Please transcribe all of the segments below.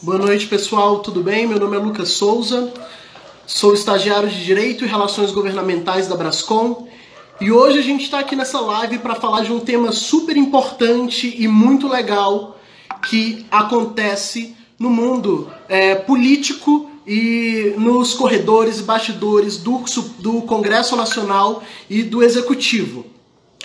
Boa noite, pessoal. Tudo bem? Meu nome é Lucas Souza, sou estagiário de Direito e Relações Governamentais da Brascom e hoje a gente está aqui nessa live para falar de um tema super importante e muito legal que acontece no mundo político e nos corredores e bastidores do Congresso Nacional e do Executivo.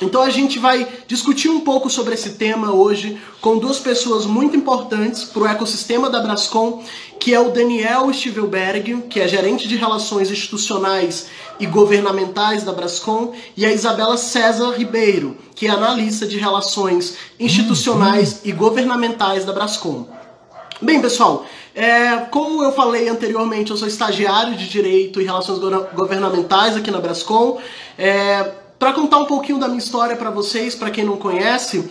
Então a gente vai discutir um pouco sobre esse tema hoje com duas pessoas muito importantes para o ecossistema da Brascom, que é o Daniel Stivelberg, que é gerente de Relações Institucionais e Governamentais da Brascom, e a Isabela César Ribeiro, que é analista de Relações Institucionais e Governamentais da Brascom. Bem, pessoal, como eu falei anteriormente, eu sou estagiário de Direito e Relações Governamentais aqui na Brascom. Para contar um pouquinho da minha história para vocês, para quem não conhece,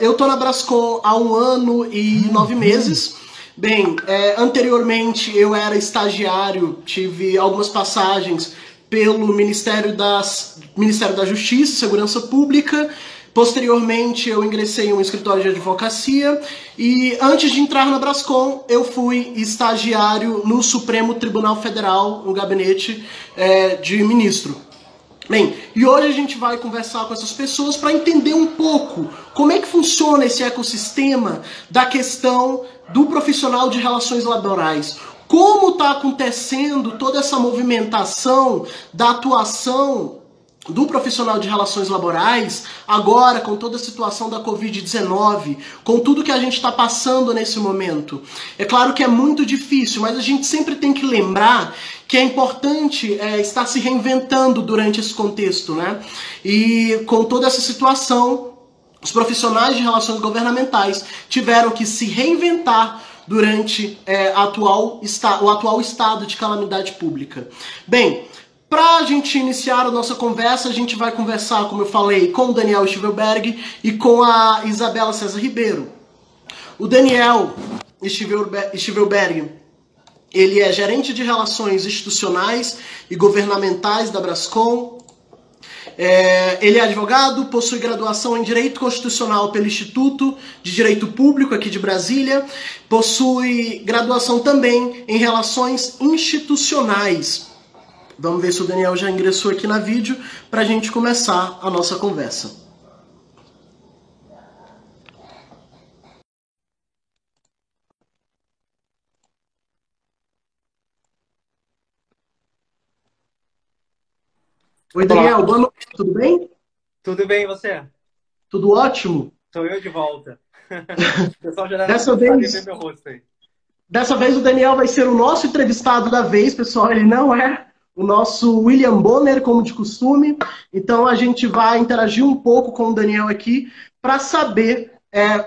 eu tô na Brascom há 1 ano e 9 meses. Bem, anteriormente eu era estagiário, tive algumas passagens pelo Ministério da Justiça e Segurança Pública. Posteriormente eu ingressei em um escritório de advocacia e antes de entrar na Brascom eu fui estagiário no Supremo Tribunal Federal, no gabinete de ministro. Bem, e hoje a gente vai conversar com essas pessoas para entender um pouco como é que funciona esse ecossistema da questão do profissional de relações laborais. Como está acontecendo toda essa movimentação da atuação do profissional de relações laborais, agora com toda a situação da Covid-19, com tudo que a gente está passando nesse momento. É claro que é muito difícil, mas a gente sempre tem que lembrar que é importante estar se reinventando durante esse contexto, né? E com toda essa situação, os profissionais de relações governamentais tiveram que se reinventar durante o atual estado de calamidade pública. Bem, para a gente iniciar a nossa conversa, a gente vai conversar, como eu falei, com o Daniel Stivelberg e com a Isabela César Ribeiro. O Daniel Stivelberg, ele é gerente de Relações Institucionais e Governamentais da Brascom. Ele é advogado, possui graduação em Direito Constitucional pelo Instituto de Direito Público aqui de Brasília, possui graduação também em Relações Institucionais. Vamos ver se o Daniel já ingressou aqui na vídeo para a gente começar a nossa conversa. Oi, Daniel, Olá, boa noite, tudo bem? tudo bem e você? Tudo ótimo? Sou eu de volta. O pessoal já deve estar Dessa cansado de ver vez, meu rosto aí. dessa vez o Daniel vai ser o nosso entrevistado da vez, pessoal. Ele não é o nosso William Bonner, como de costume. Então a gente vai interagir um pouco com o Daniel aqui para saber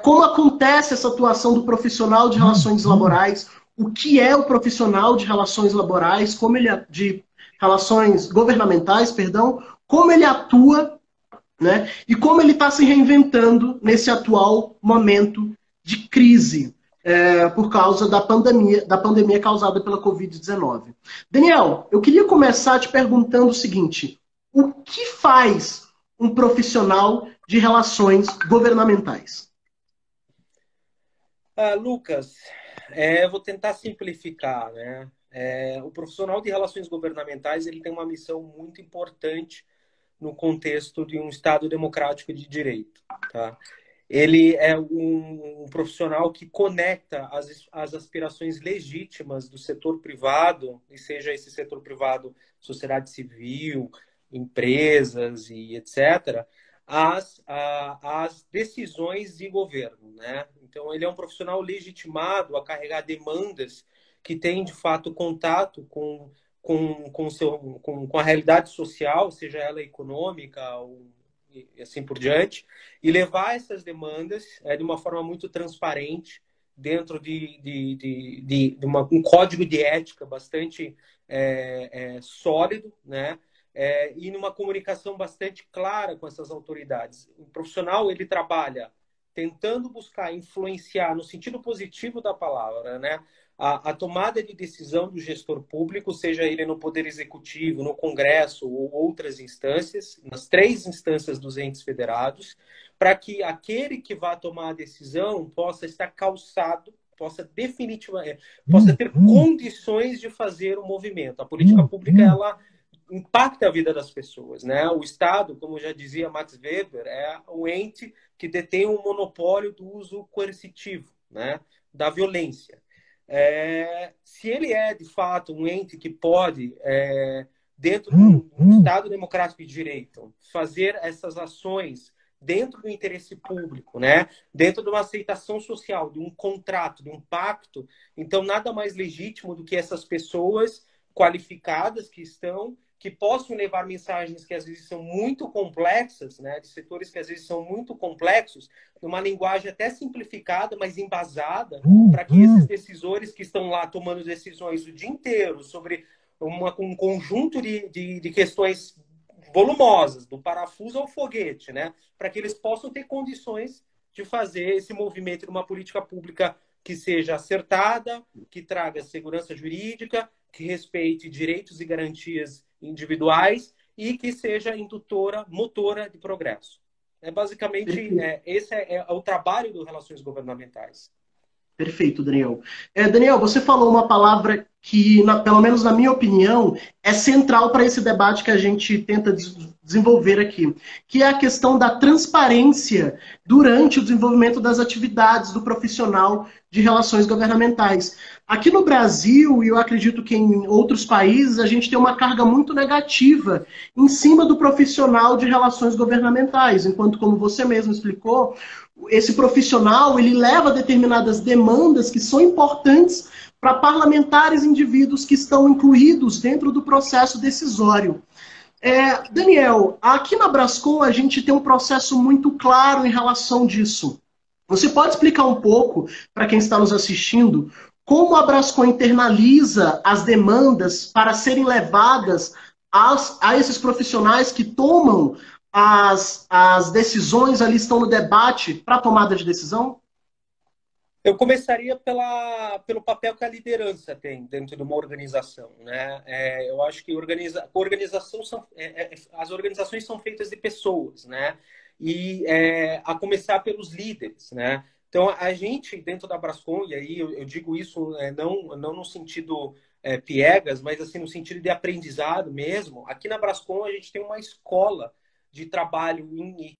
como acontece essa atuação do profissional de relações laborais, o que é o profissional de relações laborais, como ele de relações governamentais, perdão, como ele atua, né? E como ele está se reinventando nesse atual momento de crise por causa da pandemia causada pela Covid-19. Daniel, eu queria começar te perguntando o seguinte: o que faz um profissional de relações governamentais? Lucas, vou tentar simplificar, né? O profissional de relações governamentais ele tem uma missão muito importante no contexto de um Estado democrático de direito, tá? Ele é um profissional que conecta as aspirações legítimas do setor privado, e seja esse setor privado sociedade civil, empresas e etc., às decisões de governo, né? Então, ele é um profissional legitimado a carregar demandas que têm, de fato, contato com a realidade social, seja ela econômica ou e assim por diante, e levar essas demandas de uma forma muito transparente, dentro de um código de ética bastante sólido, né? E numa comunicação bastante clara com essas autoridades. O profissional ele trabalha tentando buscar influenciar no sentido positivo da palavra, né? A tomada de decisão do gestor público, seja ele no Poder Executivo, no Congresso ou outras instâncias, nas 3 instâncias dos entes federados, para que aquele que vá tomar a decisão possa estar calçado possa definitivamente, possa ter condições de fazer o movimento. A política pública, ela impacta a vida das pessoas, né? O Estado, como já dizia Max Weber, é o ente que detém o monopólio do uso coercitivo, né? Da violência. Se ele é, de fato, um ente que pode, dentro de um Estado democrático de direito, fazer essas ações dentro do interesse público, né? Dentro de uma aceitação social, de um contrato, de um pacto, então nada mais legítimo do que essas pessoas qualificadas que possam levar mensagens que às vezes são muito complexas, né? De setores que às vezes são muito complexos, numa linguagem até simplificada, mas embasada, para que esses decisores que estão lá tomando decisões o dia inteiro sobre um conjunto de questões volumosas, do parafuso ao foguete, né? Para que eles possam ter condições de fazer esse movimento de uma política pública que seja acertada, que traga segurança jurídica, que respeite direitos e garantias individuais e que seja indutora, motora de progresso. Basicamente, esse é o trabalho das relações governamentais. Perfeito, Daniel. Daniel, você falou uma palavra que, pelo menos na minha opinião, é central para esse debate que a gente tenta desenvolver aqui, que é a questão da transparência durante o desenvolvimento das atividades do profissional de relações governamentais. Aqui no Brasil, e eu acredito que em outros países, a gente tem uma carga muito negativa em cima do profissional de relações governamentais, enquanto, como você mesmo explicou, esse profissional ele leva determinadas demandas que são importantes para parlamentares e indivíduos que estão incluídos dentro do processo decisório. Daniel, aqui na Brascom a gente tem um processo muito claro em relação disso. Você pode explicar um pouco, para quem está nos assistindo, como a Brascom internaliza as demandas para serem levadas a esses profissionais que tomam as decisões ali, estão no debate para tomada de decisão? Eu começaria pelo papel que a liderança tem dentro de uma organização, né? Eu acho que as organizações são feitas de pessoas, né? E a começar pelos líderes, né? Então, a gente, dentro da Brascom, e aí eu digo isso não no sentido piegas, mas assim no sentido de aprendizado mesmo, aqui na Brascom a gente tem uma escola de trabalho em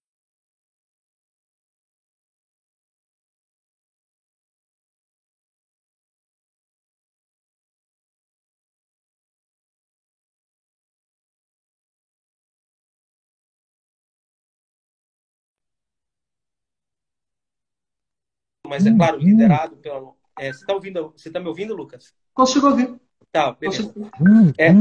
mas é claro, liderado pelo. Você tá me ouvindo, Lucas? Consigo ouvir. Tá, beleza.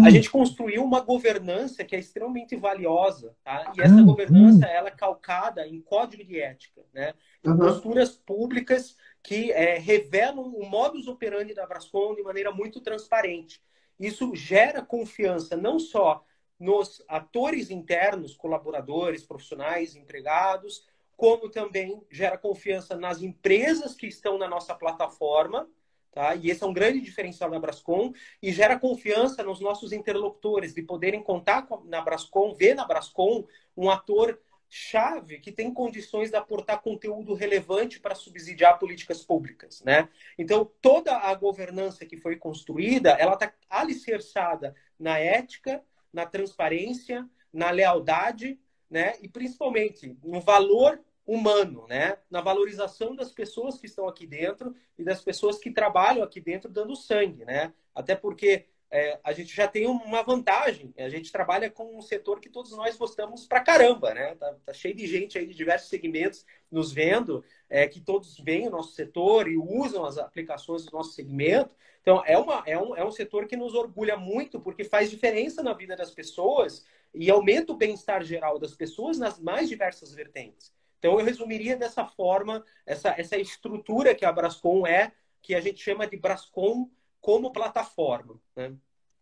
A gente construiu uma governança que é extremamente valiosa, tá? E essa governança ela é calcada em código de ética, né? Em posturas públicas que revelam o modus operandi da Brascom de maneira muito transparente. Isso gera confiança não só nos atores internos, colaboradores, profissionais, empregados, como também gera confiança nas empresas que estão na nossa plataforma, tá? E esse é um grande diferencial da Brascom, e gera confiança nos nossos interlocutores, de poderem contar na Brascom, ver na Brascom um ator-chave que tem condições de aportar conteúdo relevante para subsidiar políticas públicas, né? Então, toda a governança que foi construída, ela está alicerçada na ética, na transparência, na lealdade, né? E principalmente no valor humano, né? Na valorização das pessoas que estão aqui dentro e das pessoas que trabalham aqui dentro dando sangue, né? Até porque a gente já tem uma vantagem, a gente trabalha com um setor que todos nós gostamos pra caramba, né? Tá cheio de gente aí de diversos segmentos nos vendo, que todos veem o nosso setor e usam as aplicações do nosso segmento. Então, é um setor que nos orgulha muito porque faz diferença na vida das pessoas e aumenta o bem-estar geral das pessoas nas mais diversas vertentes. Então, eu resumiria dessa forma essa estrutura que a Brascom que a gente chama de Brascom como plataforma, né?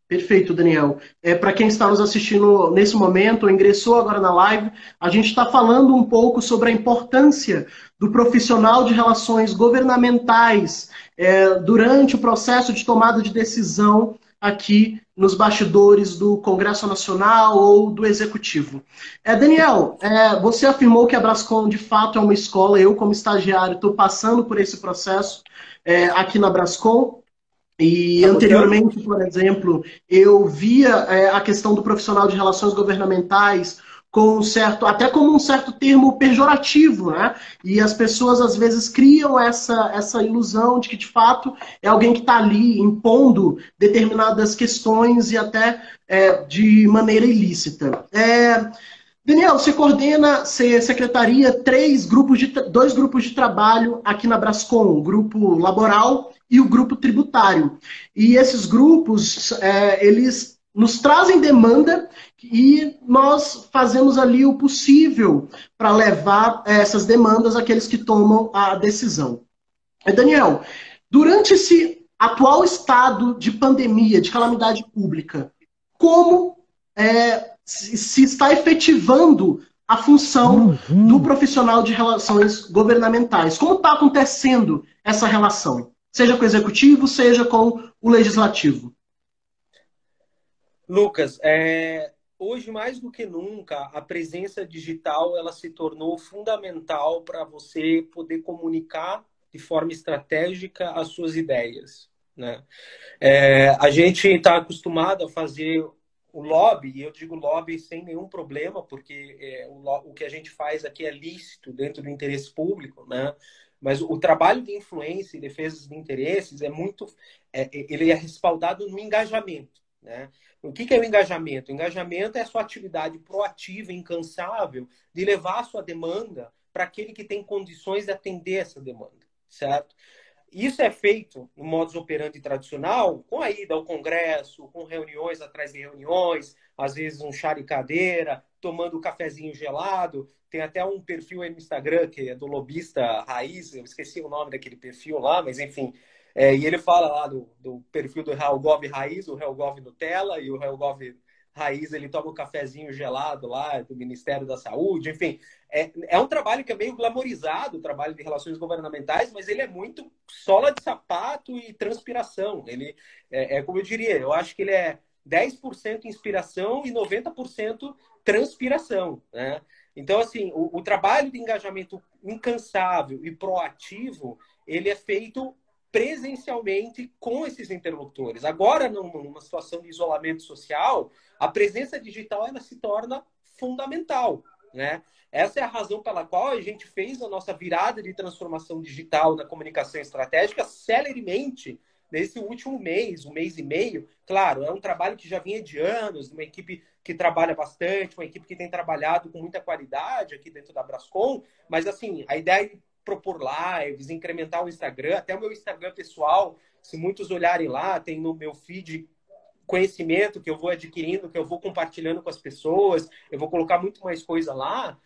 Perfeito, Daniel. Para quem está nos assistindo nesse momento, ou ingressou agora na live, a gente está falando um pouco sobre a importância do profissional de relações governamentais durante o processo de tomada de decisão aqui nos bastidores do Congresso Nacional ou do Executivo. Daniel, você afirmou que a Brascom de fato é uma escola, eu como estagiário estou passando por esse processo. aqui na Brascom. E Tá gostando? anteriormente, por exemplo, eu via a questão do profissional de relações governamentais com um certo, até como um certo termo pejorativo, né? E as pessoas às vezes criam essa ilusão de que de fato é alguém que está ali impondo determinadas questões e até de maneira ilícita. Daniel, você coordena, você secretaria dois grupos de trabalho aqui na Brascom, o grupo laboral e o grupo tributário. E esses grupos, eles nos trazem demanda e nós fazemos ali o possível para levar essas demandas àqueles que tomam a decisão. Daniel, durante esse atual estado de pandemia, de calamidade pública, como se está efetivando a função do profissional de relações governamentais? Como está acontecendo essa relação? Seja com o executivo, seja com o legislativo. Lucas, hoje mais do que nunca, a presença digital ela se tornou fundamental para você poder comunicar de forma estratégica as suas ideias, né? A gente está acostumado a fazer o lobby, e eu digo lobby sem nenhum problema, porque o que a gente faz aqui é lícito dentro do interesse público, né? Mas o trabalho de influência e defesa de interesses ele é respaldado no engajamento, né? O que é o engajamento? O engajamento é a sua atividade proativa, incansável, de levar a sua demanda para aquele que tem condições de atender essa demanda, certo? Isso é feito no modus operandi tradicional, com a ida ao Congresso, com reuniões atrás de reuniões, às vezes um chá de cadeira, tomando um cafezinho gelado. Tem até um perfil aí no Instagram, que é do lobista Raiz, eu esqueci o nome daquele perfil lá, mas enfim. E ele fala lá do perfil do Helgov Raiz, o Helgov Nutella, e o Helgov Raiz, ele toma um cafezinho gelado lá do Ministério da Saúde, enfim. É um trabalho que é meio glamorizado, o trabalho de relações governamentais, mas ele é muito sola de sapato e transpiração. Ele como eu diria, eu acho que ele é 10% inspiração e 90% transpiração, né? Então, assim, o trabalho de engajamento incansável e proativo, ele é feito presencialmente com esses interlocutores. Agora, numa situação de isolamento social, a presença digital ela se torna fundamental, né? Essa é a razão pela qual a gente fez a nossa virada de transformação digital na comunicação estratégica celeremente nesse último mês, um mês e meio. Claro, é um trabalho que já vinha de anos, uma equipe que trabalha bastante, uma equipe que tem trabalhado com muita qualidade aqui dentro da Brascom, mas assim, a ideia de propor lives, incrementar o Instagram, até o meu Instagram pessoal, se muitos olharem lá, tem no meu feed conhecimento que eu vou adquirindo, que eu vou compartilhando com as pessoas, eu vou colocar muito mais coisa lá.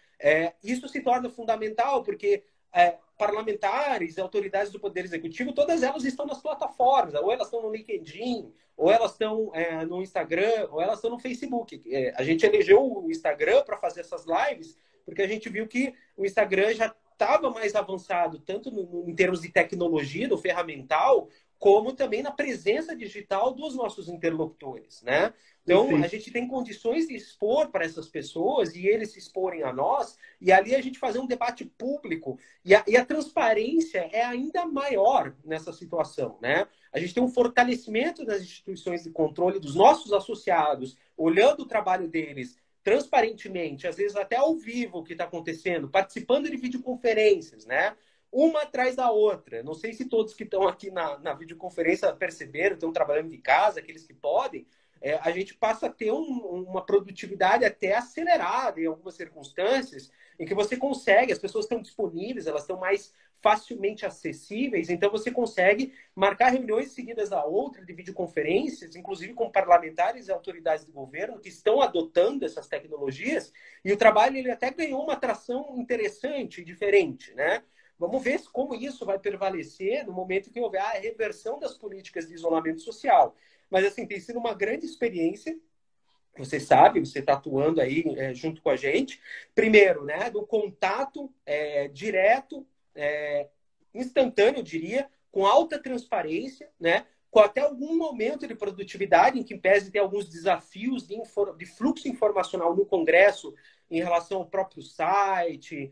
Isso se torna fundamental, porque parlamentares, autoridades do Poder Executivo, todas elas estão nas plataformas, ou elas estão no LinkedIn, ou elas estão no Instagram, ou elas estão no Facebook. A gente elegeu o Instagram para fazer essas lives, porque a gente viu que o Instagram já estava mais avançado, tanto em termos de tecnologia, do ferramental, como também na presença digital dos nossos interlocutores, né? Então, a Perfeito. gente tem condições de expor para essas pessoas e eles se exporem a nós, e ali a gente fazer um debate público. E a transparência é ainda maior nessa situação, né? A gente tem um fortalecimento das instituições de controle dos nossos associados, olhando o trabalho deles transparentemente, às vezes até ao vivo o que está acontecendo, participando de videoconferências, né? Uma atrás da outra. Não sei se todos que estão aqui na videoconferência perceberam, estão trabalhando de casa, aqueles que podem, a gente passa a ter uma produtividade até acelerada em algumas circunstâncias, em que você consegue, as pessoas estão disponíveis, elas estão mais facilmente acessíveis, então você consegue marcar reuniões seguidas da outra, de videoconferências, inclusive com parlamentares e autoridades do governo que estão adotando essas tecnologias, e o trabalho ele até ganhou uma atração interessante e diferente, né? Vamos ver como isso vai prevalecer no momento que houver a reversão das políticas de isolamento social. Mas, assim, tem sido uma grande experiência. Você sabe, você está atuando aí junto com a gente. Primeiro, né, do contato direto, instantâneo, eu diria, com alta transparência, né, com até algum momento de produtividade, em que, em pese, tem alguns desafios de fluxo informacional no Congresso em relação ao próprio site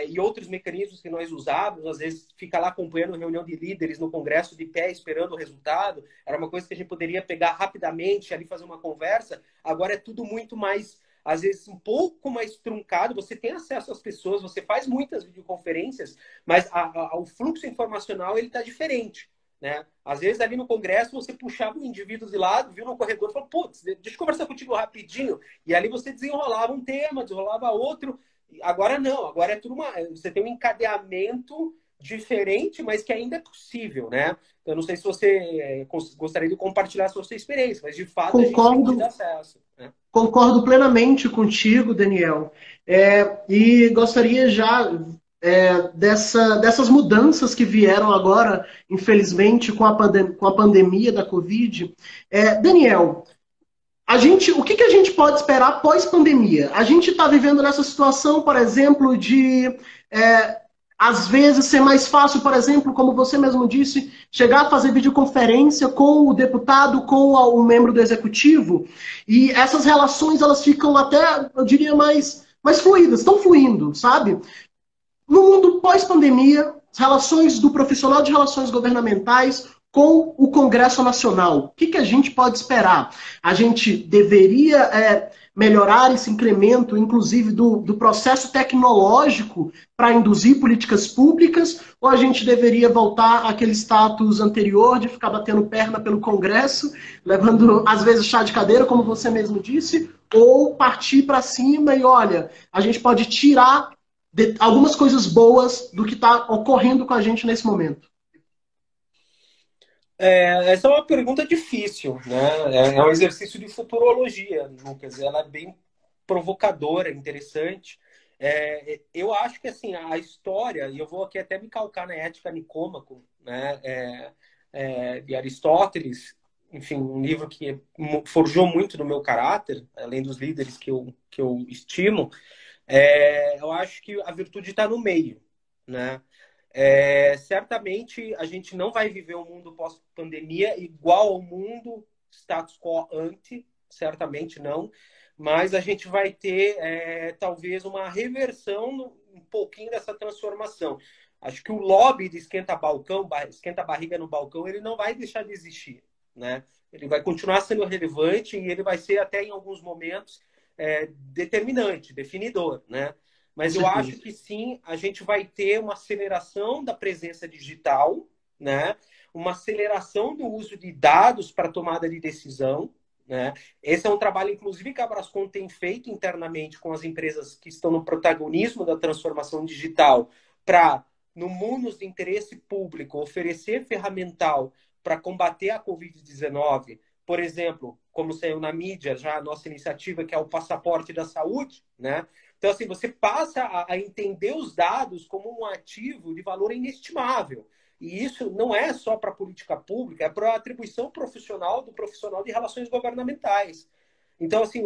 e outros mecanismos que nós usávamos. Às vezes, fica lá acompanhando reunião de líderes no Congresso, de pé, esperando o resultado. Era uma coisa que a gente poderia pegar rapidamente, ali fazer uma conversa. Agora é tudo muito mais, às vezes, um pouco mais truncado. Você tem acesso às pessoas, você faz muitas videoconferências, mas o fluxo informacional ele está diferente. Né? Às vezes, ali no Congresso, você puxava um indivíduo de lado, viu no corredor e falou, putz, deixa eu conversar contigo rapidinho. E ali você desenrolava um tema, desenrolava outro. Agora não, agora é tudo você tem um encadeamento diferente, mas que ainda é possível, né? Eu não sei se você gostaria de compartilhar a sua experiência, mas de fato a gente tem tido acesso. Né? Concordo plenamente contigo, Daniel. E gostaria já dessas mudanças que vieram agora, infelizmente, com a pandemia da Covid. Daniel, o que a gente pode esperar pós-pandemia? A gente está vivendo nessa situação, por exemplo, de às vezes ser mais fácil, por exemplo, como você mesmo disse, chegar a fazer videoconferência com o deputado, com o membro do executivo, e essas relações elas ficam até, eu diria, mais fluídas, estão fluindo, sabe? No mundo pós-pandemia, as relações do profissional de relações governamentais com o Congresso Nacional. O que a gente pode esperar? A gente deveria melhorar esse incremento, inclusive, do processo tecnológico para induzir políticas públicas, ou a gente deveria voltar àquele status anterior de ficar batendo perna pelo Congresso, levando, às vezes, chá de cadeira, como você mesmo disse, ou partir para cima e, olha, a gente pode tirar algumas coisas boas do que está ocorrendo com a gente nesse momento? Essa é uma pergunta difícil, né? É um exercício de futurologia, Lucas. Ela é bem provocadora, interessante. Eu acho que assim a história, e eu vou aqui até me calcar na Ética Nicômaco, né? De Aristóteles, enfim, um livro que forjou muito no meu caráter, além dos líderes que eu estimo. Eu acho que a virtude está no meio, né? Certamente a gente não vai viver um mundo pós-pandemia igual ao mundo status quo ante, certamente não, mas a gente vai ter talvez uma reversão um pouquinho dessa transformação. Acho que o lobby de esquenta-balcão, esquenta-barriga no balcão, ele não vai deixar de existir, né? Ele vai continuar sendo relevante e ele vai ser até em alguns momentos determinante, definidor, né? Mas eu acho que sim, a gente vai ter uma aceleração da presença digital, né? Uma aceleração do uso de dados para tomada de decisão, né? Esse é um trabalho, inclusive, que a Brascom tem feito internamente com as empresas que estão no protagonismo da transformação digital para, no mundo de interesse público, oferecer ferramental para combater a Covid-19, por exemplo, como saiu na mídia já a nossa iniciativa, que é o Passaporte da Saúde, né? Então, assim, você passa a entender os dados como um ativo de valor inestimável. E isso não é só para a política pública, é para a atribuição profissional do profissional de relações governamentais. Então, assim,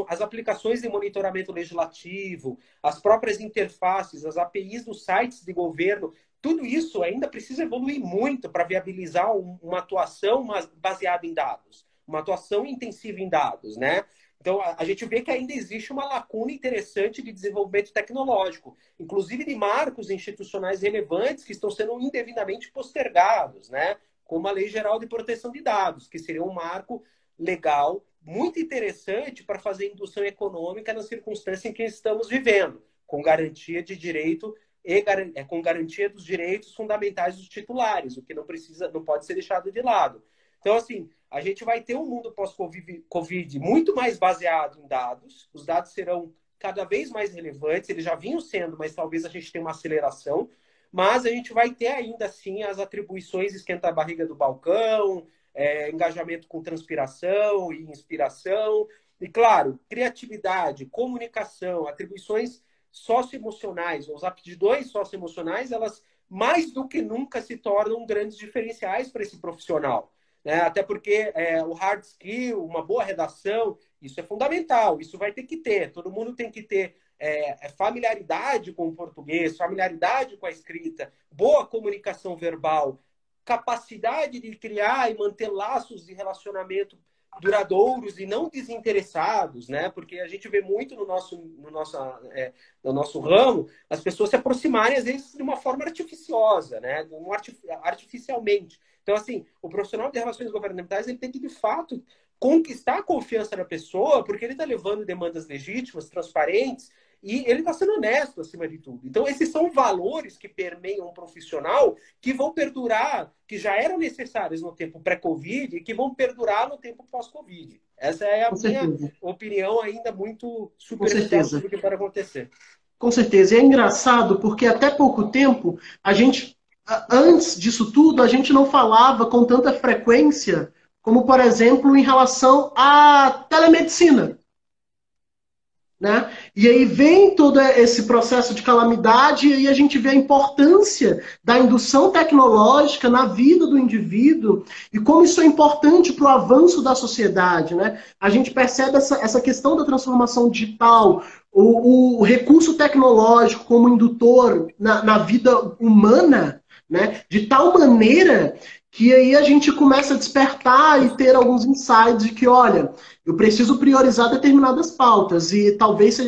as aplicações de monitoramento legislativo, as próprias interfaces, as APIs dos sites de governo, tudo isso ainda precisa evoluir muito para viabilizar uma atuação baseada em dados, uma atuação intensiva em dados, né? Então, a gente vê que ainda existe uma lacuna interessante de desenvolvimento tecnológico, inclusive de marcos institucionais relevantes que estão sendo indevidamente postergados, né? Como a Lei Geral de Proteção de Dados, que seria um marco legal muito interessante para fazer indução econômica na circunstância em que estamos vivendo, com garantia de direito e com garantia dos direitos fundamentais dos titulares, o que não pode ser deixado de lado. Então, assim, a gente vai ter um mundo pós-Covid muito mais baseado em dados, os dados serão cada vez mais relevantes, eles já vinham sendo, mas talvez a gente tenha uma aceleração, mas a gente vai ter ainda assim as atribuições esquenta a barriga do balcão, engajamento com transpiração e inspiração, e claro, criatividade, comunicação, atribuições socioemocionais, os aptidões socioemocionais, elas mais do que nunca se tornam grandes diferenciais para esse profissional. Né? Até porque o hard skill, uma boa redação, isso é fundamental, isso vai ter que ter, todo mundo tem que ter familiaridade com o português, familiaridade com a escrita, boa comunicação verbal, capacidade de criar e manter laços de relacionamento duradouros e não desinteressados, né? Porque a gente vê muito no nosso ramo as pessoas se aproximarem, às vezes, de uma forma artificiosa, né? Artificialmente. Então, assim, o profissional de relações governamentais ele tem que, de fato, conquistar a confiança da pessoa, porque ele está levando demandas legítimas, transparentes, e ele está sendo honesto, acima de tudo. Então, esses são valores que permeiam um profissional que vão perdurar, que já eram necessários no tempo pré-Covid e que vão perdurar no tempo pós-Covid. Essa é a Com minha certeza. opinião ainda muito Com superficial certeza. sobre o que pode acontecer. Com certeza. E é engraçado porque até pouco tempo, antes disso tudo, a gente não falava com tanta frequência como, por exemplo, em relação à telemedicina. Né? E aí vem todo esse processo de calamidade e aí a gente vê a importância da indução tecnológica na vida do indivíduo e como isso é importante para o avanço da sociedade. Né? A gente percebe essa questão da transformação digital, o recurso tecnológico como indutor na vida humana, né? De tal maneira que aí a gente começa a despertar e ter alguns insights de que, olha, eu preciso priorizar determinadas pautas e talvez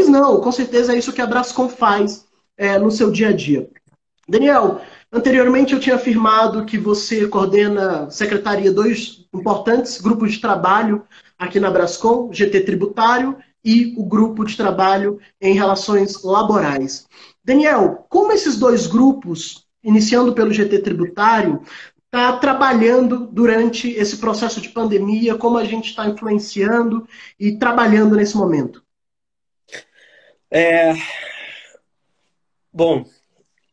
não, com certeza é isso que a Brascom faz no seu dia a dia. Daniel, anteriormente eu tinha afirmado que você coordena, secretaria, dois importantes grupos de trabalho aqui na Brascom, GT Tributário e o grupo de trabalho em relações laborais. Daniel, como esses dois grupos, iniciando pelo GT Tributário, está trabalhando durante esse processo de pandemia, como a gente está influenciando e trabalhando nesse momento? Bom,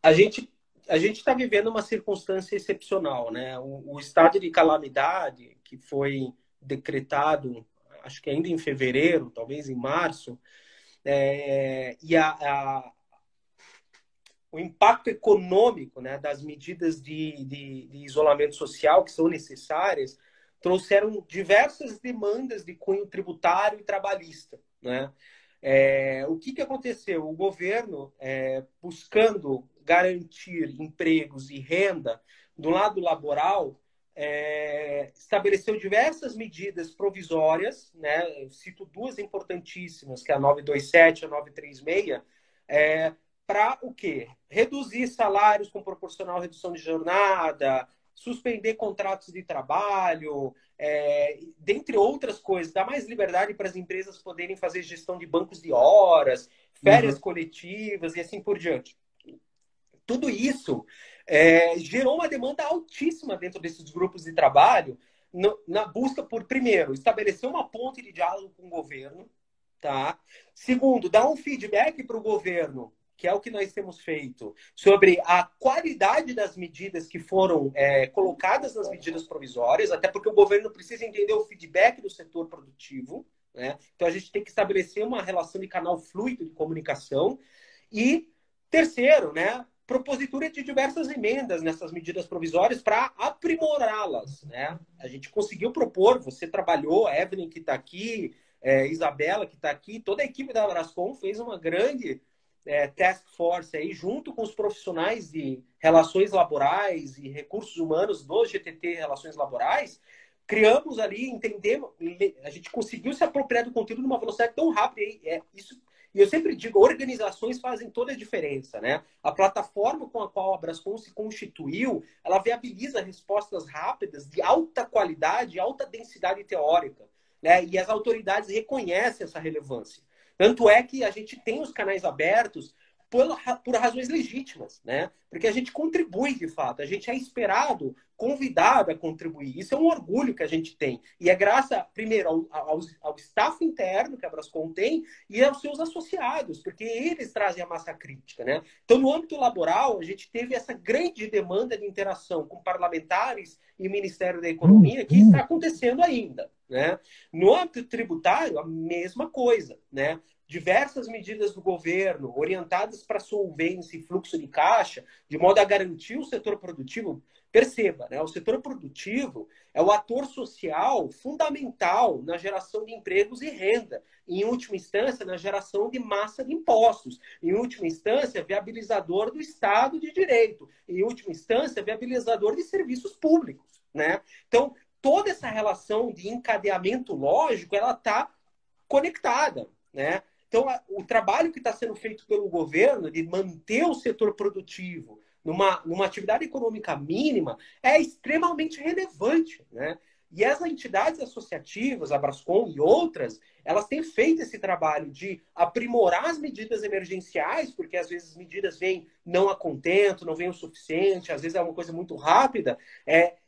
a gente está vivendo uma circunstância excepcional, né? O estado de calamidade que foi decretado, acho que ainda em fevereiro, talvez em março, e o impacto econômico, né, das medidas de isolamento social que são necessárias trouxeram diversas demandas de cunho tributário e trabalhista, né? O que aconteceu? O governo, buscando garantir empregos e renda do lado laboral, estabeleceu diversas medidas provisórias, né? Eu cito duas importantíssimas, que é a 927 e a 936, para o quê? Reduzir salários com proporcional redução de jornada, suspender contratos de trabalho, dentre outras coisas, dar mais liberdade para as empresas poderem fazer gestão de bancos de horas, férias coletivas e assim por diante. Tudo isso gerou uma demanda altíssima dentro desses grupos de trabalho na busca por, primeiro, estabelecer uma ponte de diálogo com o governo, tá? Segundo, dar um feedback para o governo, que é o que nós temos feito, sobre a qualidade das medidas que foram colocadas nas medidas provisórias, até porque o governo precisa entender o feedback do setor produtivo, né? Então a gente tem que estabelecer uma relação de canal fluido de comunicação. E terceiro, né, propositura de diversas emendas nessas medidas provisórias para aprimorá-las, né? A gente conseguiu propor, você trabalhou, a Evelyn que está aqui, Isabela que está aqui, toda a equipe da Brascom fez uma grande task force aí, junto com os profissionais de relações laborais e recursos humanos do GTT Relações Laborais, criamos ali, entendemos, a gente conseguiu se apropriar do conteúdo numa velocidade tão rápida. E eu sempre digo, organizações fazem toda a diferença, né? A plataforma com a qual a Brascom se constituiu, ela viabiliza respostas rápidas, de alta qualidade, alta densidade teórica, né? E as autoridades reconhecem essa relevância. Tanto é que a gente tem os canais abertos por razões legítimas, né? Porque a gente contribui de fato, a gente é esperado, convidado a contribuir. Isso é um orgulho que a gente tem. E é graças, primeiro, ao staff interno que a Brascom tem e aos seus associados, porque eles trazem a massa crítica, né? Então, no âmbito laboral, a gente teve essa grande demanda de interação com parlamentares e Ministério da Economia, que está acontecendo ainda, né? No âmbito tributário, a mesma coisa, né? Diversas medidas do governo orientadas para solvência e fluxo de caixa, de modo a garantir o setor produtivo. Perceba, né? O setor produtivo é o ator social fundamental na geração de empregos e renda. Em última instância, na geração de massa de impostos. Em última instância, viabilizador do Estado de Direito. Em última instância, viabilizador de serviços públicos, né? Então, toda essa relação de encadeamento lógico, ela está conectada, né? Então, o trabalho que está sendo feito pelo governo de manter o setor produtivo numa atividade econômica mínima é extremamente relevante, né? E as entidades associativas, a Brascom e outras, elas têm feito esse trabalho de aprimorar as medidas emergenciais, porque às vezes as medidas vêm não a contento, não vêm o suficiente, às vezes é uma coisa muito rápida,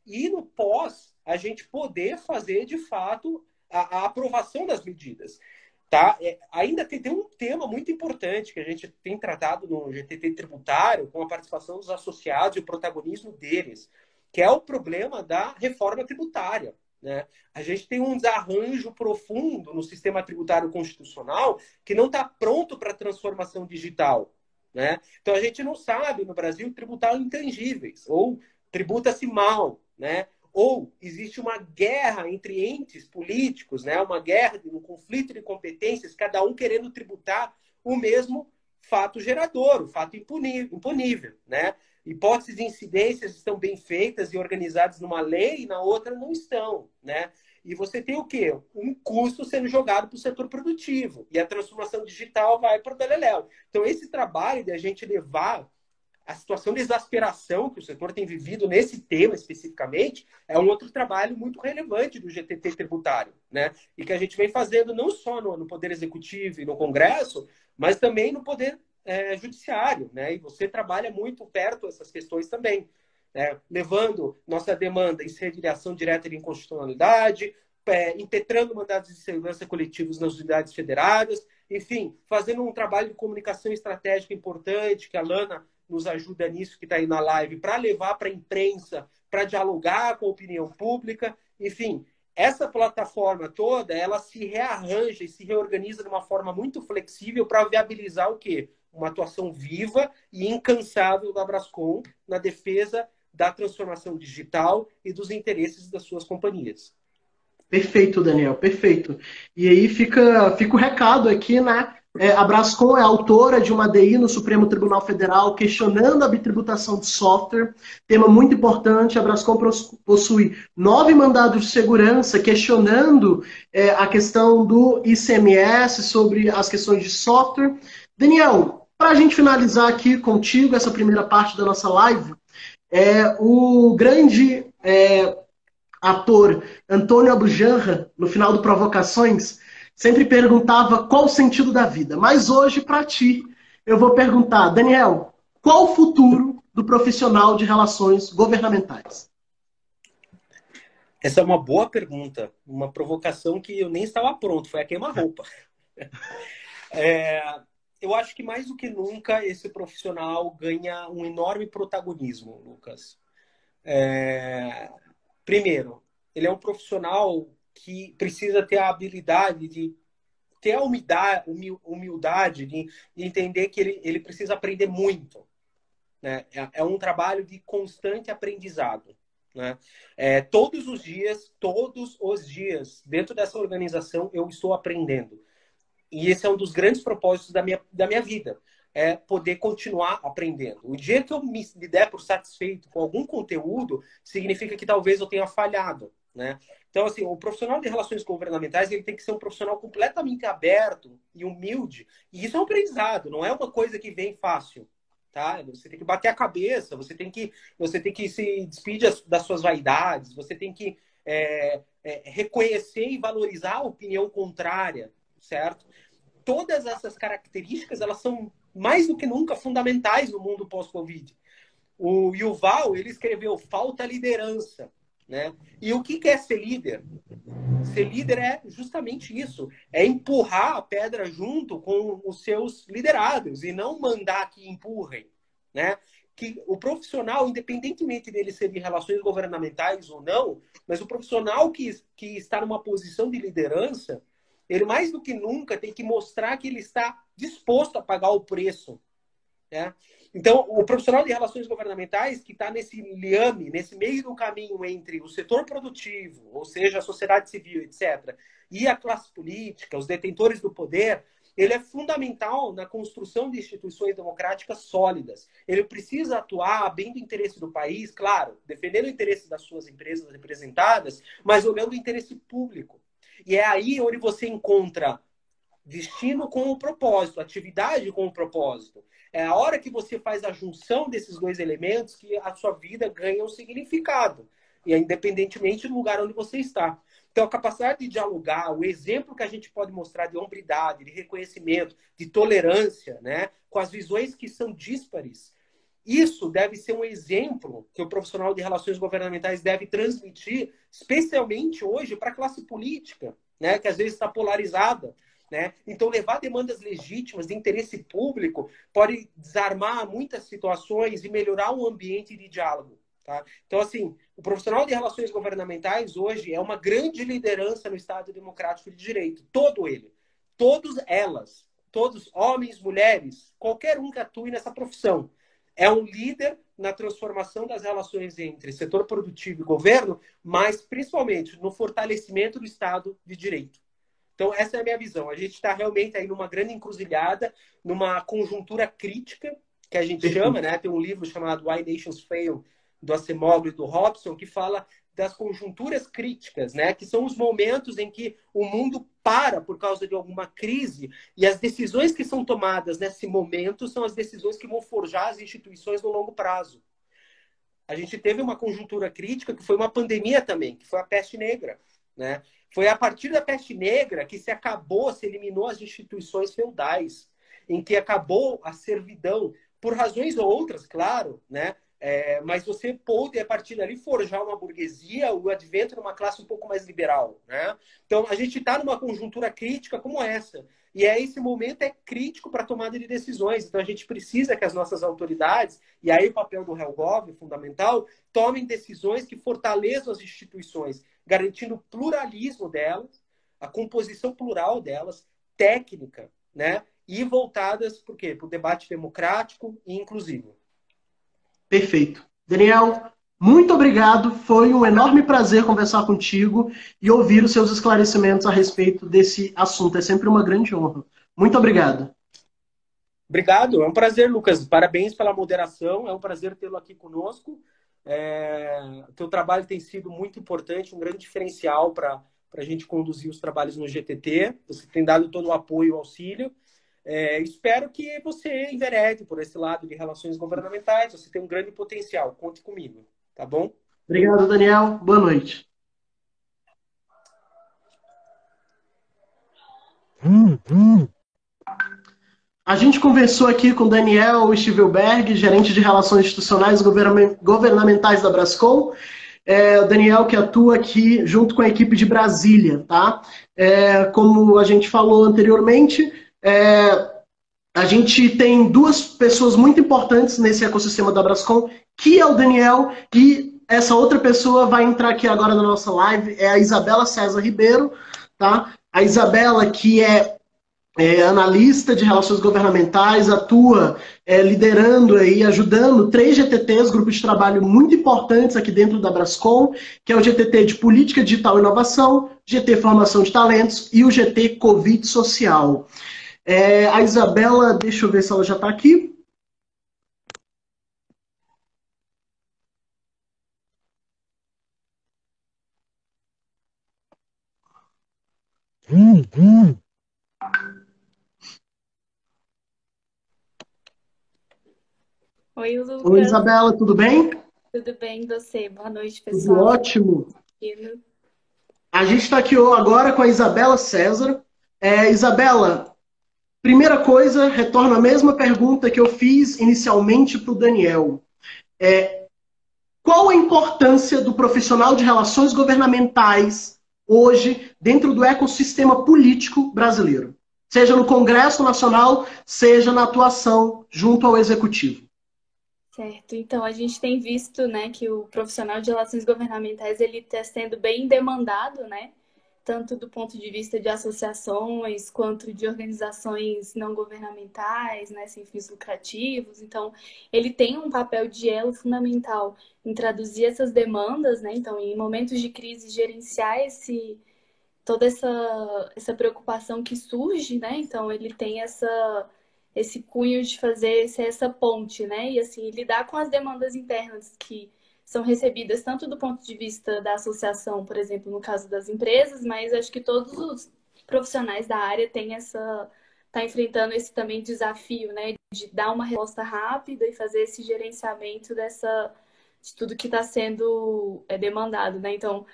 e no pós a gente poder fazer, de fato, a aprovação das medidas. Tá? Ainda tem um tema muito importante que a gente tem tratado no GTT tributário, com a participação dos associados e o protagonismo deles, que é o problema da reforma tributária, né? A gente tem um desarranjo profundo no sistema tributário constitucional que não está pronto para a transformação digital, né? Então a gente não sabe no Brasil tributar intangíveis, ou tributa-se mal, né? Ou existe uma guerra entre entes políticos, né? Uma guerra, um conflito de competências, cada um querendo tributar o mesmo fato gerador, o fato imponível, né? Hipóteses de incidências estão bem feitas e organizadas numa lei e na outra não estão, né? E você tem o quê? Um custo sendo jogado para o setor produtivo. E a transformação digital vai para o beleléu. Então, esse trabalho de a gente levar a situação de exasperação que o setor tem vivido nesse tema especificamente é um outro trabalho muito relevante do GTT tributário, né? E que a gente vem fazendo não só no Poder Executivo e no Congresso, mas também no Poder Judiciário, né? E você trabalha muito perto dessas questões também, né? Levando nossa demanda em sede de ação direta de inconstitucionalidade, impetrando mandados de segurança coletivos nas unidades federadas, enfim, fazendo um trabalho de comunicação estratégica importante, que a Lana nos ajuda nisso, que está aí na live, para levar para a imprensa, para dialogar com a opinião pública. Enfim, essa plataforma toda, ela se rearranja e se reorganiza de uma forma muito flexível para viabilizar o quê? Uma atuação viva e incansável da Brascom na defesa da transformação digital e dos interesses das suas companhias. Perfeito, Daniel, perfeito. E aí fica o recado aqui, né? A Brascom é autora de uma ADI no Supremo Tribunal Federal questionando a bitributação de software, tema muito importante. A Brascom possui 9 mandados de segurança questionando a questão do ICMS sobre as questões de software. Daniel, para a gente finalizar aqui contigo essa primeira parte da nossa live, o grande ator Antônio Abujanra, no final do Provocações, sempre perguntava qual o sentido da vida. Mas hoje, para ti, eu vou perguntar, Daniel, qual o futuro do profissional de relações governamentais? Essa é uma boa pergunta, uma provocação que eu nem estava pronto, foi a queima-roupa. Eu acho que mais do que nunca esse profissional ganha um enorme protagonismo, Lucas. Primeiro, ele é um profissional que precisa ter a habilidade de ter a humildade de entender que ele precisa aprender muito, né? É um trabalho de constante aprendizado, né? Todos os dias, dentro dessa organização, eu estou aprendendo. E esse é um dos grandes propósitos da minha vida. É poder continuar aprendendo. O dia que eu me der por satisfeito com algum conteúdo, significa que talvez eu tenha falhado, né? Então, assim, o profissional de relações governamentais, ele tem que ser um profissional completamente aberto e humilde. E isso é um aprendizado, não é uma coisa que vem fácil, tá? Você tem que bater a cabeça, você tem que se despedir das suas vaidades, você tem que reconhecer e valorizar a opinião contrária, certo? Todas essas características, elas são mais do que nunca fundamentais no mundo pós-Covid. O Yuval, ele escreveu Falta liderança, né? E o que é ser líder? Ser líder é justamente isso, é empurrar a pedra junto com os seus liderados e não mandar que empurrem, né? Que o profissional, independentemente dele ser de relações governamentais ou não, mas o profissional que está numa posição de liderança, ele mais do que nunca tem que mostrar que ele está disposto a pagar o preço, né? Então, o profissional de relações governamentais que está nesse liame, nesse meio do caminho entre o setor produtivo, ou seja, a sociedade civil, etc., e a classe política, os detentores do poder, ele é fundamental na construção de instituições democráticas sólidas. Ele precisa atuar bem do interesse do país, claro, defendendo o interesse das suas empresas representadas, mas olhando o interesse público. E é aí onde você encontra destino com o propósito, atividade com o propósito. É a hora que você faz a junção desses dois elementos que a sua vida ganha um significado. E é independentemente do lugar onde você está. Então, a capacidade de dialogar, o exemplo que a gente pode mostrar de hombridade, de reconhecimento, de tolerância, né, com as visões que são díspares, isso deve ser um exemplo que o profissional de relações governamentais deve transmitir, especialmente hoje para a classe política, né, que às vezes está polarizada. Né? Então, levar demandas legítimas de interesse público pode desarmar muitas situações e melhorar o ambiente de diálogo. Tá? Então, assim, o profissional de relações governamentais hoje é uma grande liderança no Estado Democrático de Direito. Todo ele. Todas elas. Todos, homens, mulheres, qualquer um que atue nessa profissão. É um líder na transformação das relações entre setor produtivo e governo, mas principalmente no fortalecimento do Estado de Direito. Então, essa é a minha visão. A gente está realmente aí numa grande encruzilhada, numa conjuntura crítica, que a gente chama, né? Tem um livro chamado Why Nations Fail, do Acemoglu e do Robson, que fala das conjunturas críticas, né? Que são os momentos em que o mundo para por causa de alguma crise e as decisões que são tomadas nesse momento são as decisões que vão forjar as instituições no longo prazo. A gente teve uma conjuntura crítica que foi uma pandemia também, que foi a peste negra, né? Foi a partir da peste negra que se eliminou as instituições feudais, em que acabou a servidão, por razões outras, claro, né? Mas você pôde, a partir dali, forjar uma burguesia, o advento de uma classe um pouco mais liberal, né? Então, a gente está numa conjuntura crítica como essa. E esse momento é crítico para a tomada de decisões. Então, a gente precisa que as nossas autoridades, e aí o papel do HelGov é fundamental, tomem decisões que fortaleçam as instituições, garantindo o pluralismo delas, a composição plural delas, técnica, né? E voltadas, por quê? Para o debate democrático e inclusivo. Perfeito. Daniel, muito obrigado. Foi um enorme prazer conversar contigo e ouvir os seus esclarecimentos a respeito desse assunto. É sempre uma grande honra. Muito obrigado. Obrigado. É um prazer, Lucas. Parabéns pela moderação. É um prazer tê-lo aqui conosco. O teu trabalho tem sido muito importante, um grande diferencial para a gente conduzir os trabalhos no GTT. Você tem dado todo o apoio e o auxílio. Espero que você enverede por esse lado de relações governamentais. Você tem um grande potencial. Conte comigo, tá bom? Obrigado, Daniel. Boa noite. A gente conversou aqui com Daniel Stivelberg, gerente de Relações Institucionais Governamentais da Brascom. O Daniel que atua aqui junto com a equipe de Brasília, tá? Como a gente falou anteriormente, a gente tem duas pessoas muito importantes nesse ecossistema da Brascom, que é o Daniel, e essa outra pessoa vai entrar aqui agora na nossa live, é a Isabela César Ribeiro, tá? A Isabela, que é analista de relações governamentais, atua liderando e ajudando 3 GTTs, grupos de trabalho muito importantes aqui dentro da Brascom, que é o GTT de Política Digital e Inovação, GT Formação de Talentos e o GT Covid Social. A Isabela, deixa eu ver se ela já está aqui. Oi, Lucas. Oi, Isabela, tudo bem? Tudo bem, e você? Boa noite, Tudo pessoal. ótimo. A gente está aqui agora com a Isabela César. Isabela, primeira coisa, retorno à mesma pergunta que eu fiz inicialmente para o Daniel. Qual a importância do profissional de relações governamentais hoje dentro do ecossistema político brasileiro? Seja no Congresso Nacional, seja na atuação junto ao Executivo. Certo. Então, a gente tem visto, né, que o profissional de relações governamentais ele está sendo bem demandado, né, tanto do ponto de vista de associações quanto de organizações não governamentais, né, sem fins lucrativos. Então, ele tem um papel de elo fundamental em traduzir essas demandas, né? Então, em momentos de crise, gerenciar toda essa preocupação que surge, né? Então, ele tem esse cunho de fazer essa ponte, né? E assim, lidar com as demandas internas que são recebidas tanto do ponto de vista da associação, por exemplo, no caso das empresas, mas acho que todos os profissionais da área têm tá enfrentando esse também desafio, né, de dar uma resposta rápida e fazer esse gerenciamento de tudo que está sendo demandado, né? Então,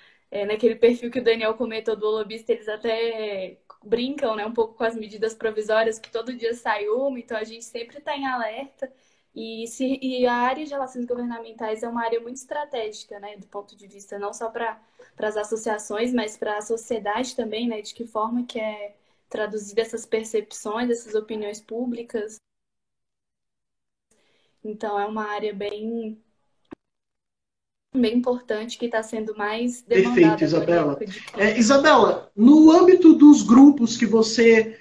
naquele perfil que o Daniel comentou do lobista, eles até brincam, né, um pouco com as medidas provisórias, que todo dia sai uma, então a gente sempre está em alerta. E a área de relações governamentais é uma área muito estratégica, né, do ponto de vista não só para as associações, mas para a sociedade também, né, de que forma que é traduzida essas percepções, essas opiniões públicas. Então, é uma área bem importante que está sendo mais Perfeito, demandada agora em Isabela. época de crise. Isabela, no âmbito dos grupos que você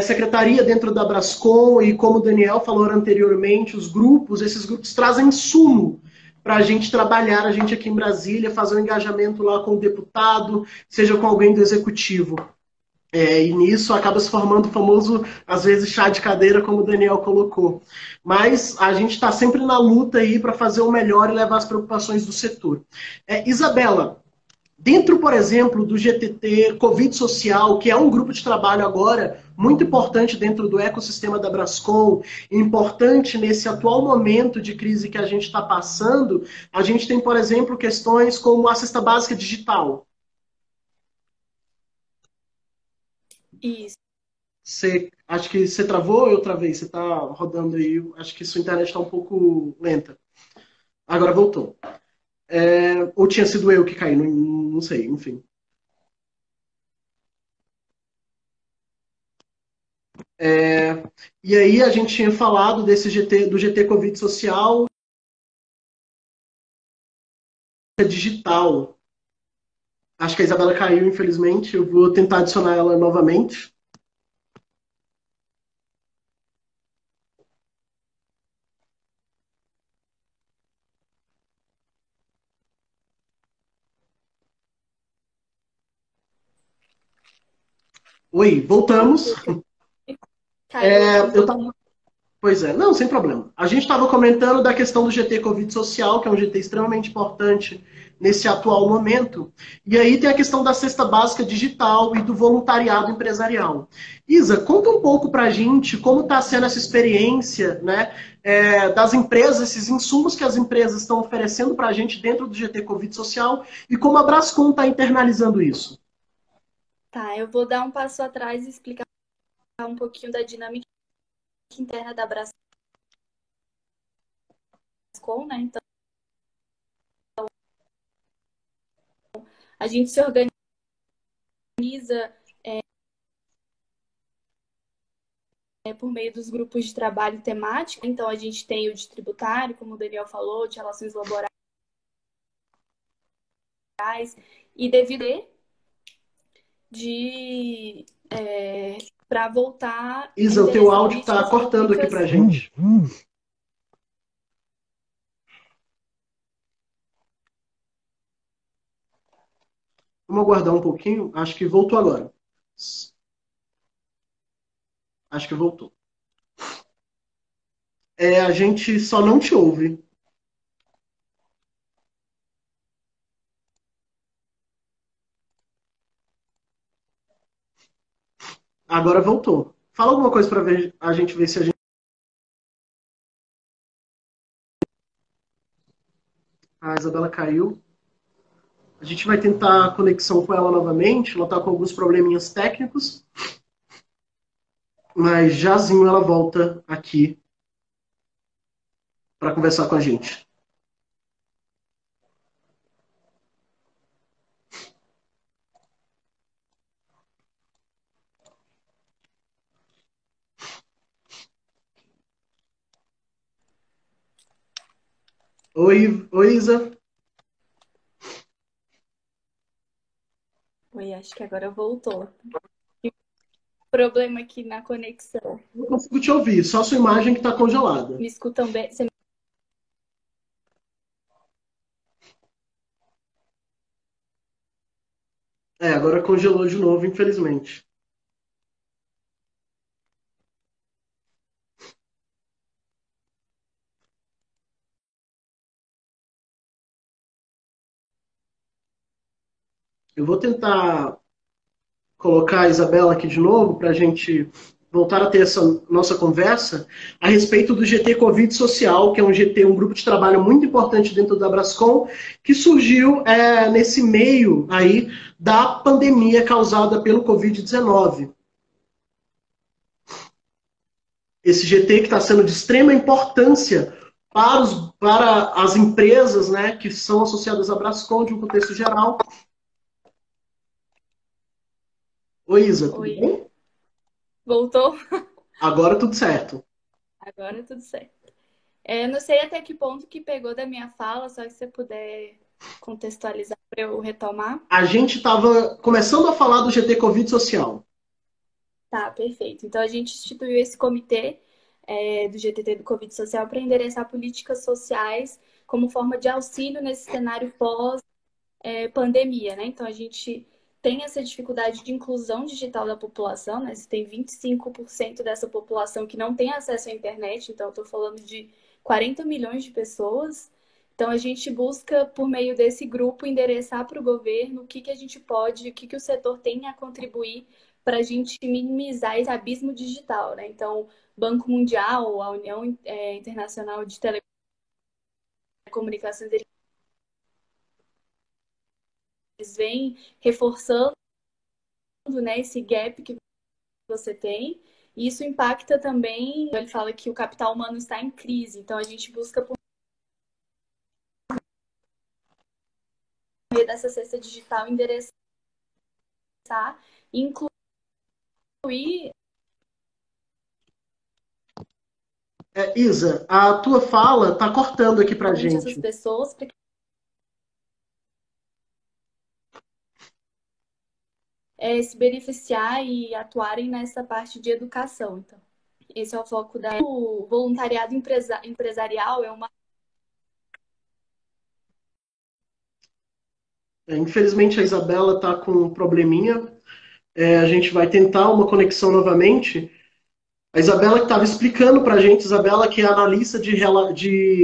secretaria dentro da Brascom e como o Daniel falou anteriormente, esses grupos trazem insumo para a gente trabalhar, a gente aqui em Brasília, fazer um engajamento lá com o deputado, seja com alguém do executivo. E nisso acaba se formando o famoso, às vezes, chá de cadeira, como o Daniel colocou. Mas a gente está sempre na luta aí para fazer o melhor e levar as preocupações do setor. Isabela, dentro, por exemplo, do GTT Covid Social, que é um grupo de trabalho agora muito importante dentro do ecossistema da Brascom, importante nesse atual momento de crise que a gente está passando, a gente tem, por exemplo, questões como a cesta básica digital. Isso. Acho que você travou ou eu travei? Você está rodando aí, acho que sua internet está um pouco lenta. Agora voltou. Ou tinha sido eu que caí, não sei, enfim. E aí a gente tinha falado do GT Covid Social digital. Acho que a Isabela caiu, infelizmente. Eu vou tentar adicionar ela novamente. Oi, voltamos. Caiu aqui um Eu pouquinho. Pois é, não, sem problema. A gente estava comentando da questão do GT Covid Social, que é um GT extremamente importante nesse atual momento. E aí tem a questão da cesta básica digital e do voluntariado empresarial. Isa, conta um pouco para a gente como está sendo essa experiência, né, das empresas, esses insumos que as empresas estão oferecendo para a gente dentro do GT Covid Social e como a Brascom está internalizando isso. Tá, eu vou dar um passo atrás e explicar um pouquinho da dinâmica interna da Brascom, né? Então, a gente se organiza por meio dos grupos de trabalho temático. Então, a gente tem o de tributário, como o Daniel falou, de relações laborais, e devido de para voltar a Isa, o teu endereçar áudio está políticas cortando aqui públicas. para a gente. Vamos aguardar um pouquinho. Acho que voltou agora. Acho que voltou. A gente só não te ouve. Agora voltou. Fala alguma coisa para a gente ver se a gente. A Isabela caiu. A gente vai tentar a conexão com ela novamente. Ela está com alguns probleminhas técnicos. Mas jazinho ela volta aqui para conversar com a gente. Oi, Isa. Oi, acho que agora voltou. Problema aqui na conexão. Não consigo te ouvir, só sua imagem que está congelada. Me escutam bem? Agora congelou de novo, infelizmente. Eu vou tentar colocar a Isabela aqui de novo para a gente voltar a ter essa nossa conversa a respeito do GT Covid Social, que é um GT, um grupo de trabalho muito importante dentro da Brascom, que surgiu nesse meio aí da pandemia causada pelo Covid-19. Esse GT que está sendo de extrema importância para as empresas, né, que são associadas à Brascom, de um contexto geral. Oi, Isa, tudo Oi. bem? Voltou? Agora tudo certo. Agora tudo certo. Não sei até que ponto que pegou da minha fala, só que se você puder contextualizar para eu retomar. A gente estava começando a falar do GT Covid Social. Tá, perfeito. Então a gente instituiu esse comitê do GTT do Covid Social para endereçar políticas sociais como forma de auxílio nesse cenário pós-pandemia, né? Então a gente tem essa dificuldade de inclusão digital da população, né? Você tem 25% dessa população que não tem acesso à internet, então eu estou falando de 40 milhões de pessoas. Então a gente busca, por meio desse grupo, endereçar para o governo o que que a gente pode, o que que o setor tem a contribuir para a gente minimizar esse abismo digital, né? Então, Banco Mundial, a União Internacional de Telecomunicações, eles vêm reforçando, né, esse gap que você tem. E isso impacta também, ele fala que o capital humano está em crise, então a gente busca por meio dessa cesta digital endereçar e incluir Isa, a tua fala está cortando aqui para a essas gente. pessoas para se beneficiar e atuarem nessa parte de educação. Então, esse é o foco o voluntariado empresarial é uma. Infelizmente a Isabela está com um probleminha. A gente vai tentar uma conexão novamente. A Isabela que estava explicando para a gente, Isabela que é analista de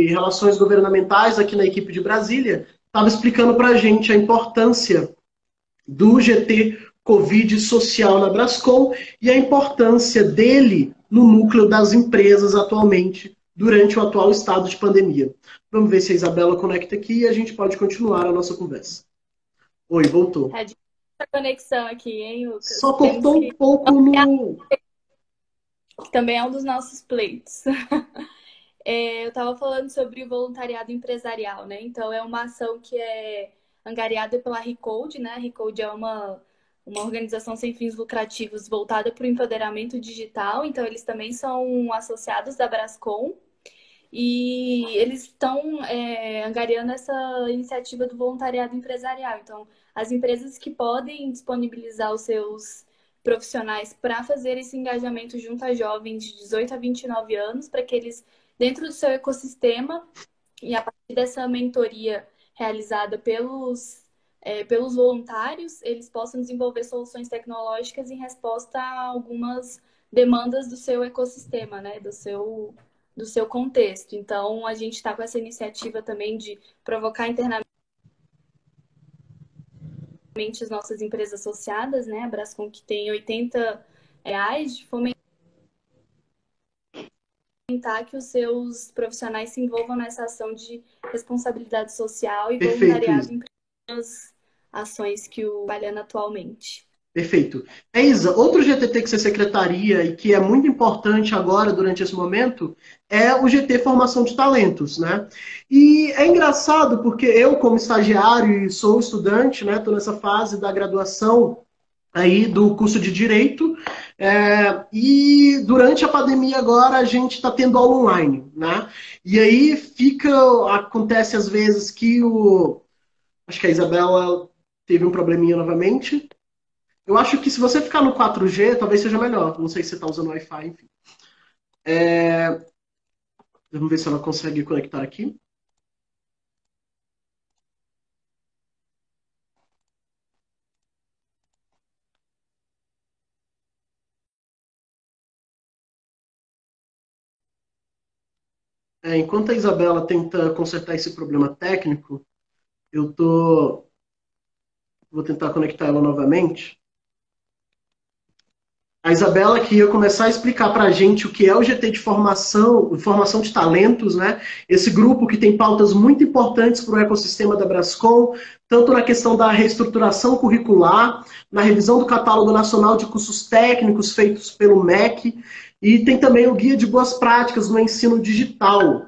relações governamentais aqui na equipe de Brasília, estava explicando para a gente a importância do GT Covid social na Brascom e a importância dele no núcleo das empresas atualmente, durante o atual estado de pandemia. Vamos ver se a Isabela conecta aqui e a gente pode continuar a nossa conversa. Oi, voltou. A conexão aqui, hein, Lucas? Só cortou um pouco no... Que também é um dos nossos pleitos. Eu estava falando sobre o voluntariado empresarial, né? Então, é uma ação que é angariada pela Recode, né? A Recode é uma organização sem fins lucrativos voltada para o empoderamento digital. Então, eles também são associados da Brascom. E eles estão angariando essa iniciativa do voluntariado empresarial. Então, as empresas que podem disponibilizar os seus profissionais para fazer esse engajamento junto a jovens de 18 a 29 anos, para que eles, dentro do seu ecossistema, e a partir dessa mentoria realizada pelos voluntários, eles possam desenvolver soluções tecnológicas em resposta a algumas demandas do seu ecossistema, né? Do seu contexto. Então, a gente está com essa iniciativa também de provocar internamente as nossas empresas associadas, né? A Brascom, que tem R$ 80, de fomentar que os seus profissionais se envolvam nessa ação de responsabilidade social e voluntariado em as ações que o trabalhando atualmente. Perfeito. Isa, outro GTT que você secretaria e que é muito importante agora, durante esse momento, é o GT Formação de Talentos, né? E é engraçado porque eu, como estagiário e sou estudante, né, estou nessa fase da graduação aí do curso de Direito, e durante a pandemia agora a gente está tendo aula online, né? E aí acontece às vezes que acho que a Isabela teve um probleminha novamente. Eu acho que se você ficar no 4G, talvez seja melhor. Não sei se você está usando Wi-Fi, enfim. Vamos ver se ela consegue conectar aqui. Enquanto a Isabela tenta consertar esse problema técnico, vou tentar conectar ela novamente. A Isabela que ia começar a explicar para a gente o que é o GT de formação de talentos, né? Esse grupo que tem pautas muito importantes para o ecossistema da Brascom, tanto na questão da reestruturação curricular, na revisão do catálogo nacional de cursos técnicos feitos pelo MEC, e tem também o guia de boas práticas no ensino digital,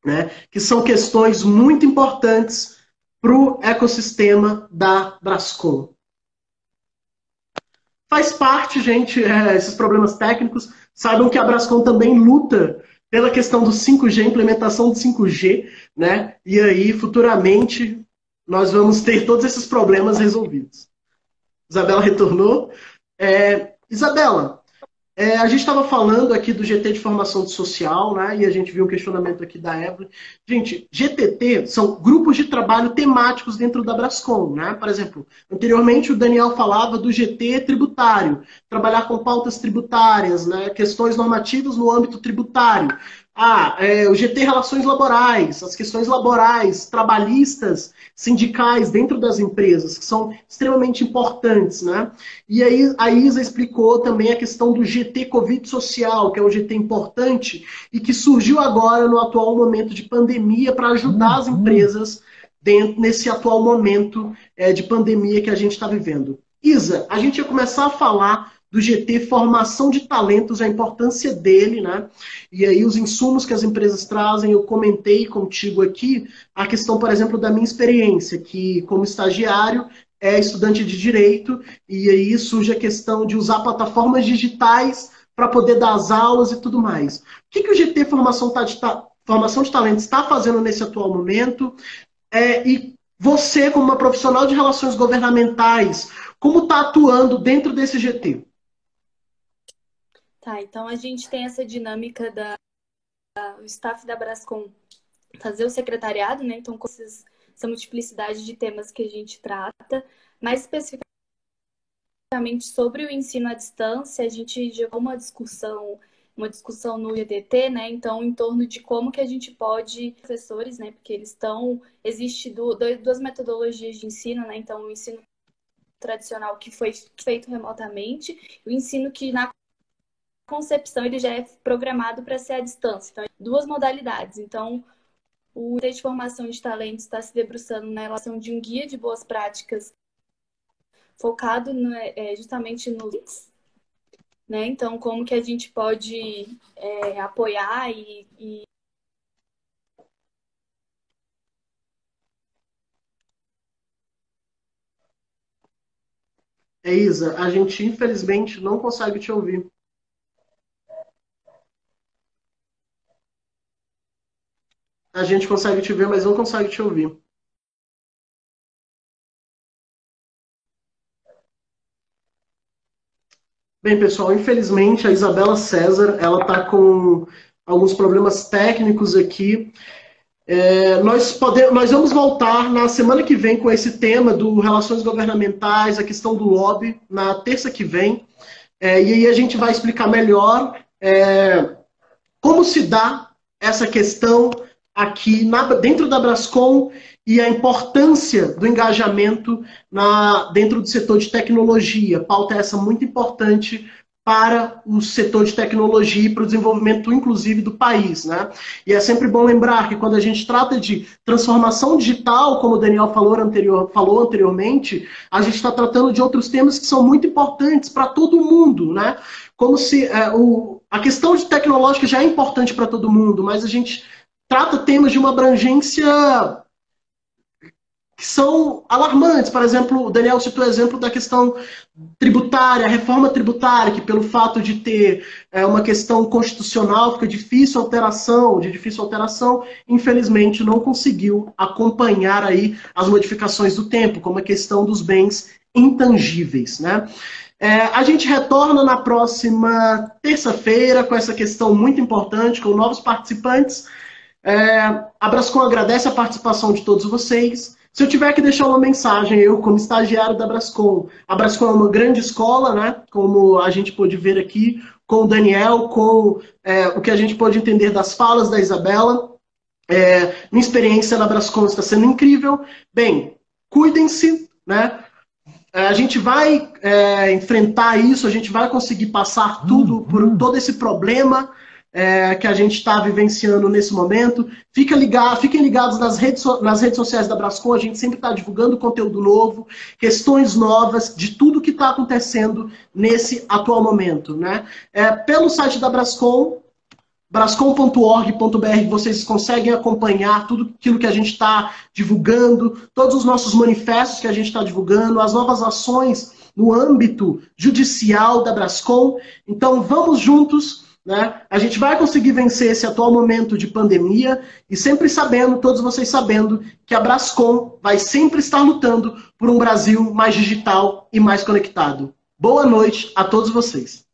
né? Que são questões muito importantes para o ecossistema da Brascom. Faz parte, gente, esses problemas técnicos. Saibam que a Brascom também luta pela questão do 5G, implementação do 5G, né? E aí, futuramente, nós vamos ter todos esses problemas resolvidos. Isabela retornou. Isabela, a gente estava falando aqui do GT de formação de social, né? E a gente viu um questionamento aqui da Evelyn. Gente, GTT são grupos de trabalho temáticos dentro da Brascom, né? Por exemplo, anteriormente o Daniel falava do GT tributário, trabalhar com pautas tributárias, né? Questões normativas no âmbito tributário. O GT Relações Laborais, as questões laborais, trabalhistas, sindicais dentro das empresas, que são extremamente importantes, né? E aí a Isa explicou também a questão do GT Covid Social, que é um GT importante e que surgiu agora no atual momento de pandemia para ajudar as empresas nesse atual momento de pandemia que a gente está vivendo. Isa, a gente ia começar a falar do GT Formação de Talentos, a importância dele, né? E aí os insumos que as empresas trazem, eu comentei contigo aqui a questão, por exemplo, da minha experiência, que como estagiário estudante de Direito, e aí surge a questão de usar plataformas digitais para poder dar as aulas e tudo mais. O que o GT Formação de Talentos está fazendo nesse atual momento? E você, como uma profissional de relações governamentais, como está atuando dentro desse GT? Tá, então a gente tem essa dinâmica o staff da Brascom fazer o secretariado, né? Então, com essa multiplicidade de temas que a gente trata, mais especificamente sobre o ensino à distância, a gente gerou uma discussão no IDT, né? Então, em torno de como que a gente pode, professores, né? Porque existe duas metodologias de ensino, né? Então, o ensino tradicional que foi feito remotamente, o ensino que na concepção ele já é programado para ser à distância. Então, duas modalidades. Então, o IDT de formação de talentos está se debruçando na relação de um guia de boas práticas focado justamente nos, né? Então, como que a gente pode apoiar e Isa, a gente infelizmente não consegue te ouvir. A gente consegue te ver, mas não consegue te ouvir. Bem, pessoal, infelizmente a Isabela César, ela está com alguns problemas técnicos aqui. Nós vamos voltar na semana que vem com esse tema do relações governamentais, a questão do lobby, na terça que vem. E aí a gente vai explicar melhor como se dá essa questão aqui dentro da Brascom e a importância do engajamento dentro do setor de tecnologia. Pauta essa muito importante para o setor de tecnologia e para o desenvolvimento, inclusive, do país, né? E é sempre bom lembrar que quando a gente trata de transformação digital, como o Daniel falou anteriormente, a gente está tratando de outros temas que são muito importantes para todo mundo, né? Como se a questão de tecnológica já é importante para todo mundo, mas a gente trata temas de uma abrangência que são alarmantes. Por exemplo, o Daniel citou o exemplo da questão tributária, a reforma tributária, que pelo fato de ter uma questão constitucional fica de difícil alteração, infelizmente não conseguiu acompanhar aí as modificações do tempo, como a questão dos bens intangíveis, né? A gente retorna na próxima terça-feira com essa questão muito importante, com novos participantes. A Brascom agradece a participação de todos vocês. Se eu tiver que deixar uma mensagem, eu, como estagiário da Brascom, a Brascom é uma grande escola, né? Como a gente pôde ver aqui, com o Daniel, com o que a gente pôde entender das falas da Isabela. Minha experiência na Brascom está sendo incrível. Bem, cuidem-se, né? A gente vai enfrentar isso, a gente vai conseguir passar tudo por todo esse problema que a gente está vivenciando nesse momento. Fiquem ligados nas redes sociais da Brascom, a gente sempre está divulgando conteúdo novo, questões novas de tudo que está acontecendo nesse atual momento, né? Pelo site da Brascom, brascom.org.br, vocês conseguem acompanhar tudo aquilo que a gente está divulgando, todos os nossos manifestos que a gente está divulgando, as novas ações no âmbito judicial da Brascom. Então, vamos juntos, né? A gente vai conseguir vencer esse atual momento de pandemia e sempre sabendo, todos vocês sabendo, que a Brascom vai sempre estar lutando por um Brasil mais digital e mais conectado. Boa noite a todos vocês.